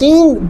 3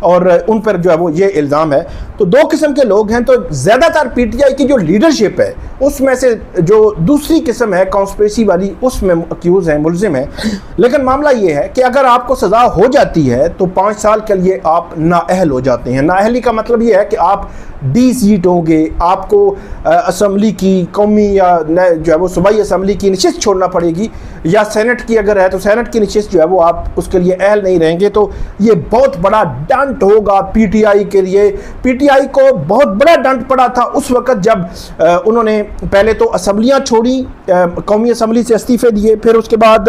اور ان پر جو ہے وہ یہ الزام ہے. تو دو قسم کے لوگ ہیں. تو زیادہ تر پی ٹی آئی کی جو لیڈرشپ ہے اس میں سے جو دوسری قسم ہے کانسپریسی والی اس میں اکیوز ہیں, ملزم ہیں. لیکن معاملہ یہ ہے کہ اگر آپ کو سزا ہو جاتی ہے تو 5 سال کے لیے آپ نااہل ہو جاتے ہیں. نااہلی کا مطلب یہ ہے کہ آپ ڈی سیٹ ہوں گے, آپ کو اسمبلی کی قومی یا جو ہے وہ صوبائی اسمبلی کی نشست چھوڑنا پڑے گی, یا سینٹ کی اگر ہے تو سینٹ کی نشست جو ہے وہ آپ اس کے لیے اہل نہیں رہیں گے. تو یہ بہت بڑا ڈنٹ ہوگا پی ٹی آئی کے لیے. پی ٹی آئی کو بہت بڑا ڈنٹ پڑا تھا اس وقت جب انہوں نے پہلے تو اسمبلیاں چھوڑی, قومی اسمبلی سے استعفے دیے, پھر اس کے بعد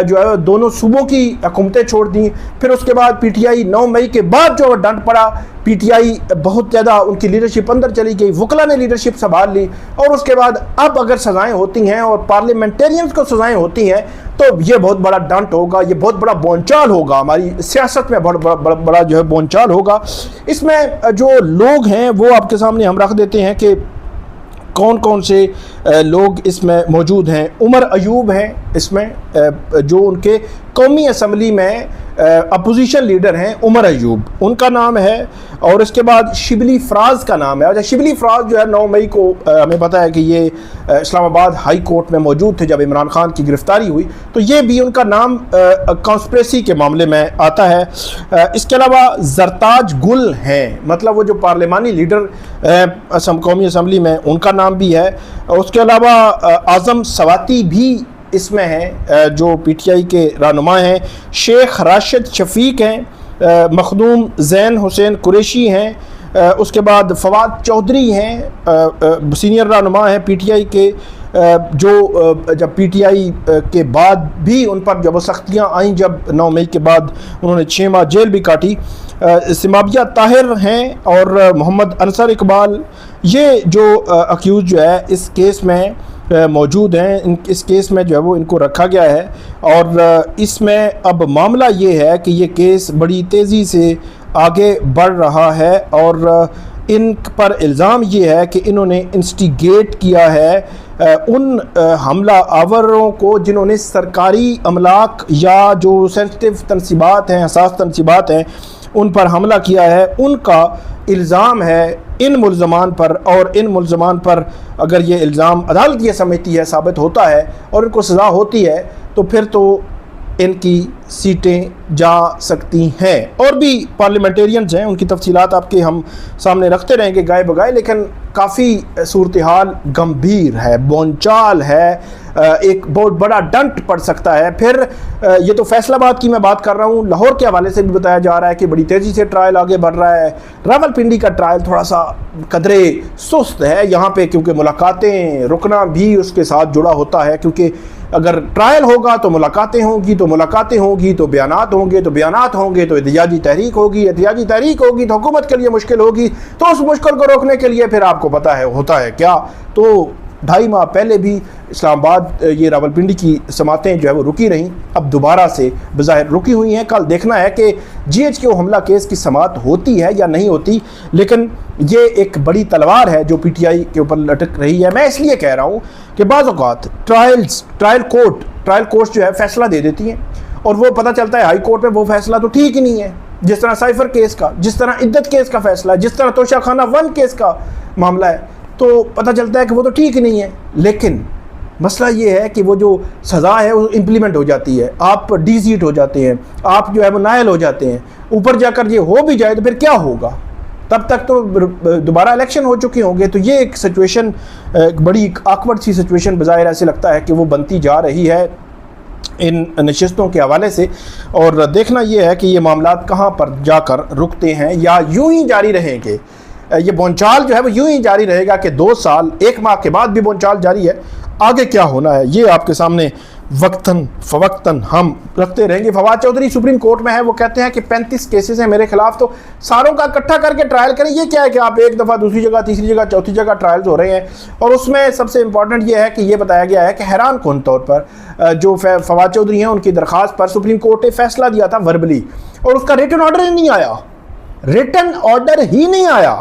جو ہے دونوں صوبوں کی حکومتیں چھوڑ دیں, پھر اس کے بعد پی ٹی آئی 9 مئی کے بعد جو ڈنٹ پڑا, پی ٹی آئی بہت زیادہ ان کی لیڈرشپ اندر چلی گئی, وکلا نے لیڈرشپ سنبھال لی, اور اس کے بعد اب اگر سزائیں ہوتی ہیں اور پارلیمنٹیرینز کو سزائیں ہوتی ہیں تو یہ بہت بڑا ڈنٹ ہوگا, یہ بہت بڑا بونچال ہوگا, ہماری سیاست میں بہت بڑا جو ہے بونچال ہوگا. اس میں جو لوگ ہیں وہ آپ کے سامنے ہم رکھ دیتے ہیں کہ کون کون سے لوگ اس میں موجود ہیں. عمر ایوب ہیں اس میں, جو ان کے قومی اسمبلی میں اپوزیشن لیڈر ہیں, عمر ایوب ان کا نام ہے. اور اس کے بعد شبلی فراز کا نام ہے. شبلی فراز جو ہے 9 مئی کو ہمیں پتہ ہے کہ یہ اسلام آباد ہائی کورٹ میں موجود تھے جب عمران خان کی گرفتاری ہوئی, تو یہ بھی ان کا نام کانسپریسی کے معاملے میں آتا ہے. اس کے علاوہ زرتاج گل ہیں, مطلب وہ جو پارلیمانی لیڈر قومی اسمبلی میں, ان کا نام بھی ہے. اس کے علاوہ اعظم سواتی بھی اس میں ہیں جو پی ٹی آئی کے رہنما ہیں. شیخ راشد شفیق ہیں, مخدوم زین حسین قریشی ہیں. اس کے بعد فواد چودھری ہیں, سینئر رہنما ہیں پی ٹی آئی کے, جو جب پی ٹی آئی کے بعد بھی ان پر جب وہ سختیاں آئیں, جب 9 مئی کے بعد انہوں نے 6 ماہ جیل بھی کاٹی. سمابیہ طاہر ہیں اور محمد انصر اقبال, یہ جو اکیوز جو ہے اس کیس میں موجود ہیں. اس کیس میں جو ہے وہ ان کو رکھا گیا ہے, اور اس میں اب معاملہ یہ ہے کہ یہ کیس بڑی تیزی سے آگے بڑھ رہا ہے, اور ان پر الزام یہ ہے کہ انہوں نے انسٹیگیٹ کیا ہے ان حملہ آوروں کو جنہوں نے سرکاری املاک یا جو سینسٹیو تنصیبات ہیں, حساس تنصیبات ہیں, ان پر حملہ کیا ہے. ان کا الزام ہے ان ملزمان پر, اور ان ملزمان پر اگر یہ الزام عدالت یہ سمجھتی ہے ثابت ہوتا ہے اور ان کو سزا ہوتی ہے تو پھر تو ان کی سیٹیں جا سکتی ہیں. اور بھی پارلیمنٹیرینز ہیں, ان کی تفصیلات آپ کے ہم سامنے رکھتے رہیں گے گائے بگائے, لیکن کافی صورتحال گمبھیر ہے, بونچال ہے, ایک بہت بڑا ڈنٹ پڑ سکتا ہے. پھر یہ تو فیصل آباد کی میں بات کر رہا ہوں, لاہور کے حوالے سے بھی بتایا جا رہا ہے کہ بڑی تیزی سے ٹرائل آگے بڑھ رہا ہے. راولپنڈی کا ٹرائل تھوڑا سا قدرے سست ہے یہاں پہ, کیونکہ ملاقاتیں رکنا بھی اس کے ساتھ جڑا ہوتا ہے, کیونکہ اگر ٹرائل ہوگا تو ملاقاتیں ہوں گی, تو ملاقاتیں ہوں گی تو بیانات ہوں گے, تو بیانات ہوں گے تو احتجاجی تحریک ہوگی, احتجاجی تحریک ہوگی تو حکومت کے لیے مشکل ہوگی, تو اس مشکل کو روکنے کے لیے پھر آپ کو پتہ ہے ہوتا ہے کیا. تو 2.5 ماہ پہلے بھی اسلام آباد یہ راولپنڈی کی سماعتیں جو ہے وہ رکی رہیں, اب دوبارہ سے بظاہر رکی ہوئی ہیں. کل دیکھنا ہے کہ جی ایچ کے حملہ کیس کی سماعت ہوتی ہے یا نہیں ہوتی, لیکن یہ ایک بڑی تلوار ہے جو پی ٹی آئی کے اوپر لٹک رہی ہے. میں اس لیے کہہ رہا ہوں کہ بعض اوقات ٹرائل کورٹ جو ہے فیصلہ دے دیتی ہیں, اور وہ پتہ چلتا ہے ہائی کورٹ میں وہ فیصلہ تو ٹھیک ہی نہیں ہے, جس طرح سائفر کیس کا, جس طرح عدت کیس کا فیصلہ ہے, جس طرح توشہ خانہ 1 کیس کا معاملہ ہے, تو پتہ چلتا ہے کہ وہ تو ٹھیک ہی نہیں ہے. لیکن مسئلہ یہ ہے کہ وہ جو سزا ہے وہ امپلیمنٹ ہو جاتی ہے, آپ ڈی سیٹ ہو جاتے ہیں, آپ جو ہے وہ نائل ہو جاتے ہیں. اوپر جا کر یہ ہو بھی جائے تو پھر کیا ہوگا, تب تک تو دوبارہ الیکشن ہو چکے ہوں گے. تو یہ ایک سچویشن, بڑی آکورڈ سی سچویشن بظاہر ایسے لگتا ہے کہ وہ بنتی جا رہی ہے ان نشستوں کے حوالے سے. اور دیکھنا یہ ہے کہ یہ معاملات کہاں پر جا کر رکتے ہیں, یا یوں ہی جاری رہیں گے. یہ بونچال جو ہے وہ یوں ہی جاری رہے گا کہ 2 سال 1 ماہ کے بعد بھی بونچال جاری ہے. آگے کیا ہونا ہے یہ آپ کے سامنے وقتاً فوقتاً ہم رکھتے رہیں گے. فواد چودھری سپریم کورٹ میں ہے, وہ کہتے ہیں کہ 35 کیسز ہیں میرے خلاف, تو ساروں کا اکٹھا کر کے ٹرائل کریں. یہ کیا ہے کہ آپ ایک دفعہ, دوسری جگہ, تیسری جگہ, چوتھی جگہ ٹرائلز ہو رہے ہیں. اور اس میں سب سے امپورٹنٹ یہ ہے کہ یہ بتایا گیا ہے کہ حیران کن طور پر جو فواد چودھری ہیں ان کی درخواست پر سپریم کورٹ نے فیصلہ دیا تھا وربلی, اور اس کا ریٹن آرڈر ہی نہیں آیا. ریٹن آرڈر ہی نہیں آیا.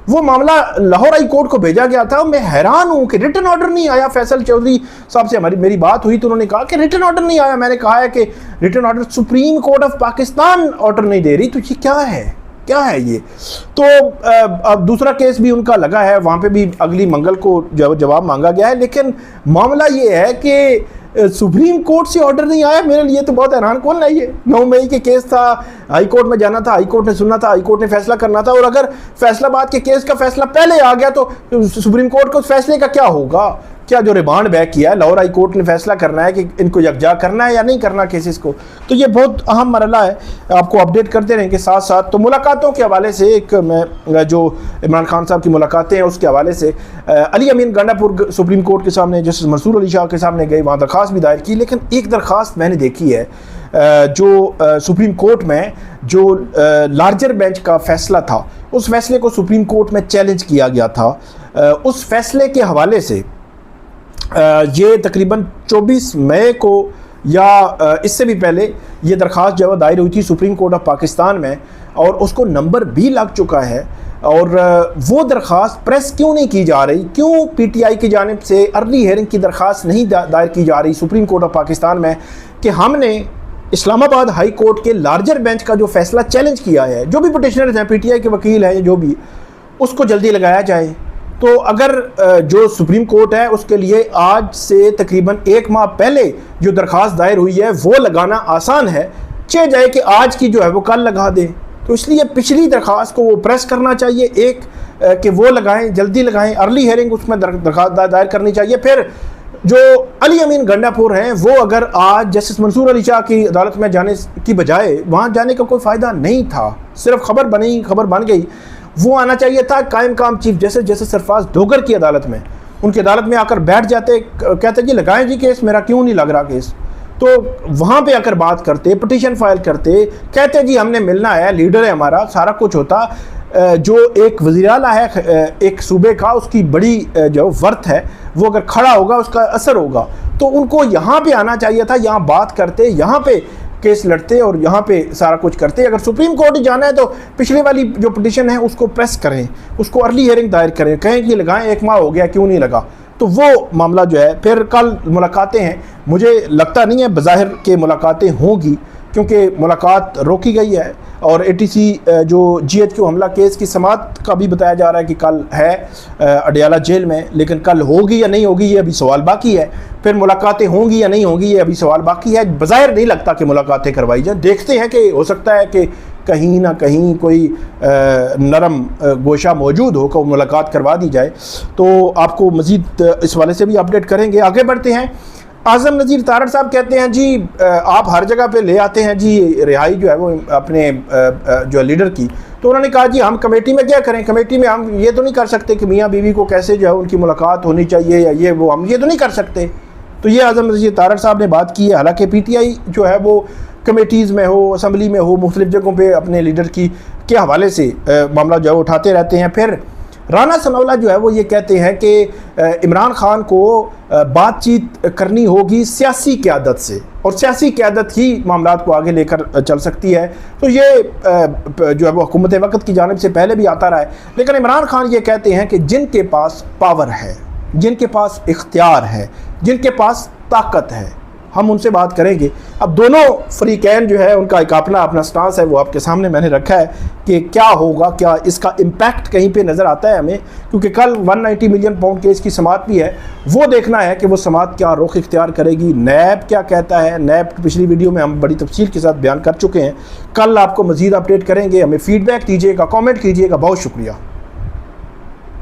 وہ معاملہ لاہور ہائی کورٹ کو بھیجا گیا تھا. میں حیران ہوں کہ ریٹن آرڈر نہیں آیا. فیصل چودھری صاحب سے میری بات ہوئی تو انہوں نے کہا کہ ریٹن آرڈر نہیں آیا. میں نے کہا ہے کہ return order supreme court of Pakistan order نہیں دے رہی, تو یہ کیا ہے؟ کیا ہے یہ؟ تو اب دوسرا کیس بھی ان کا لگا ہے، وہاں پہ بھی اگلی منگل کو جواب مانگا گیا ہے، لیکن معاملہ یہ ہے کہ سپریم کورٹ سے آرڈر نہیں آیا۔ میرے لیے تو بہت حیران کون ہے یہ، 9 مئی کے کیس تھا، ہائی کورٹ میں جانا تھا، ہائی کورٹ نے سننا تھا، ہائی کورٹ نے فیصلہ کرنا تھا، اور اگر فیصلہ باد کے کیس کا فیصلہ پہلے آ گیا تو سپریم کورٹ کو اس فیصلے کا کیا ہوگا؟ کیا جو ریمانڈ بیک کیا ہے لاہور ہائی کورٹ نے فیصلہ کرنا ہے کہ ان کو یکجا کرنا ہے یا نہیں کرنا کیسز کو؟ تو یہ بہت اہم مرحلہ ہے، آپ کو اپڈیٹ کرتے رہیں گے ساتھ ساتھ۔ تو ملاقاتوں کے حوالے سے ایک میں جو عمران خان صاحب کی ملاقاتیں ہیں اس کے حوالے سے علی امین گنڈا پور سپریم کورٹ کے سامنے جسٹس منصور علی شاہ کے سامنے گئے، وہاں درخواست بھی دائر کی، لیکن ایک درخواست میں نے دیکھی ہے جو سپریم کورٹ میں جو لارجر بینچ کا فیصلہ تھا، اس فیصلے کو سپریم کورٹ میں چیلنج کیا گیا تھا۔ اس فیصلے کے حوالے سے یہ تقریباً 24 مئی کو یا اس سے بھی پہلے یہ درخواست جو دائر ہوئی تھی سپریم کورٹ آف پاکستان میں، اور اس کو نمبر بھی لگ چکا ہے، اور وہ درخواست پریس کیوں نہیں کی جا رہی؟ کیوں پی ٹی آئی کی جانب سے ارلی ہیئرنگ کی درخواست نہیں دائر کی جا رہی سپریم کورٹ آف پاکستان میں کہ ہم نے اسلام آباد ہائی کورٹ کے لارجر بینچ کا جو فیصلہ چیلنج کیا ہے، جو بھی پٹیشنرز ہیں، پی ٹی آئی کے وکیل ہیں، جو بھی، اس کو جلدی لگایا جائے۔ تو اگر جو سپریم کورٹ ہے اس کے لیے آج سے تقریباً 1 ماہ پہلے جو درخواست دائر ہوئی ہے وہ لگانا آسان ہے، چاہے جائے کہ آج کی جو ہے وہ کل لگا دیں، تو اس لیے پچھلی درخواست کو وہ پریس کرنا چاہیے، ایک کہ وہ لگائیں، جلدی لگائیں، ارلی ہیئرنگ اس میں درخواست دائر کرنی چاہیے۔ پھر جو علی امین گنڈا پور ہیں وہ اگر آج جسٹس منصور علی شاہ کی عدالت میں جانے کی بجائے وہاں جانے کا کوئی فائدہ نہیں تھا، صرف خبر بن گئی، وہ آنا چاہیے تھا قائم مقام چیف جسٹس سرفراز ڈوگر کی عدالت میں، ان کی عدالت میں آ کر بیٹھ جاتے، کہتے جی لگائیں جی کیس، میرا کیوں نہیں لگ رہا کیس، تو وہاں پہ آ کر بات کرتے، پٹیشن فائل کرتے، کہتے جی ہم نے ملنا ہے، لیڈر ہے ہمارا، سارا کچھ ہوتا۔ جو ایک وزیر اعلیٰ ہے ایک صوبے کا، اس کی بڑی جو ورتھ ہے وہ اگر کھڑا ہوگا اس کا اثر ہوگا، تو ان کو یہاں پہ آنا چاہیے تھا، یہاں بات کرتے، یہاں پہ کیس لڑتے اور یہاں پہ سارا کچھ کرتے۔ اگر سپریم کورٹ جانا ہے تو پچھلے والی جو پٹیشن ہے اس کو پریس کریں، اس کو ارلی ہیئرنگ دائر کریں، کہیں کہ لگائیں، 1 ماہ ہو گیا کیوں نہیں لگا، تو وہ معاملہ جو ہے۔ پھر کل ملاقاتیں ہیں، مجھے لگتا نہیں ہے بظاہر کہ ملاقاتیں ہوں گی، کیونکہ ملاقات روکی گئی ہے، اور اے ٹی سی جو جی ایچ کیو حملہ کیس کی سماعت کا بھی بتایا جا رہا ہے کہ کل ہے اڈیالہ جیل میں، لیکن کل ہوگی یا نہیں ہوگی یہ ابھی سوال باقی ہے۔ پھر ملاقاتیں ہوں گی یا نہیں ہوں گی یہ ابھی سوال باقی ہے۔ بظاہر نہیں لگتا کہ ملاقاتیں کروائی جائیں، دیکھتے ہیں کہ ہو سکتا ہے کہ کہیں نہ کہیں کوئی نرم گوشہ موجود ہو کہ وہ ملاقات کروا دی جائے، تو آپ کو مزید اس والے سے بھی اپڈیٹ کریں گے۔ آگے بڑھتے ہیں۔ اعظم نذیر تارڑ صاحب کہتے ہیں جی آپ ہر جگہ پہ لے آتے ہیں جی رہائی جو ہے وہ اپنے جو لیڈر کی، تو انہوں نے کہا جی ہم کمیٹی میں کیا کریں، کمیٹی میں ہم یہ تو نہیں کر سکتے کہ میاں بیوی کو کیسے جو ہے ان کی ملاقات ہونی چاہیے یا یہ وہ، ہم یہ تو نہیں کر سکتے۔ تو یہ اعظم نذیر تارڑ صاحب نے بات کی ہے، حالانکہ پی ٹی آئی جو ہے وہ کمیٹیز میں ہو، اسمبلی میں ہو، مختلف جگہوں پہ اپنے لیڈر کی کے حوالے سے معاملہ جو ہے اٹھاتے رہتے ہیں۔ پھر رانا ثناءاللہ جو ہے وہ یہ کہتے ہیں کہ عمران خان کو بات چیت کرنی ہوگی سیاسی قیادت سے، اور سیاسی قیادت ہی معاملات کو آگے لے کر چل سکتی ہے۔ تو یہ جو ہے وہ حکومت وقت کی جانب سے پہلے بھی آتا رہا ہے، لیکن عمران خان یہ کہتے ہیں کہ جن کے پاس پاور ہے، جن کے پاس اختیار ہے، جن کے پاس طاقت ہے، ہم ان سے بات کریں گے۔ اب دونوں فریقین جو ہے ان کا ایک اپنا سٹانس ہے، وہ آپ کے سامنے میں نے رکھا ہے کہ کیا ہوگا، کیا اس کا امپیکٹ کہیں پہ نظر آتا ہے ہمیں، کیونکہ کل 190 ملین پاؤنڈ کیس کی سماعت بھی ہے، وہ دیکھنا ہے کہ وہ سماعت کیا رخ اختیار کرے گی۔ نیب کیا کہتا ہے، نیب پچھلی ویڈیو میں ہم بڑی تفصیل کے ساتھ بیان کر چکے ہیں، کل آپ کو مزید اپڈیٹ کریں گے۔ ہمیں فیڈ بیک دیجیے گا، کامنٹ کیجیے گا، بہت شکریہ۔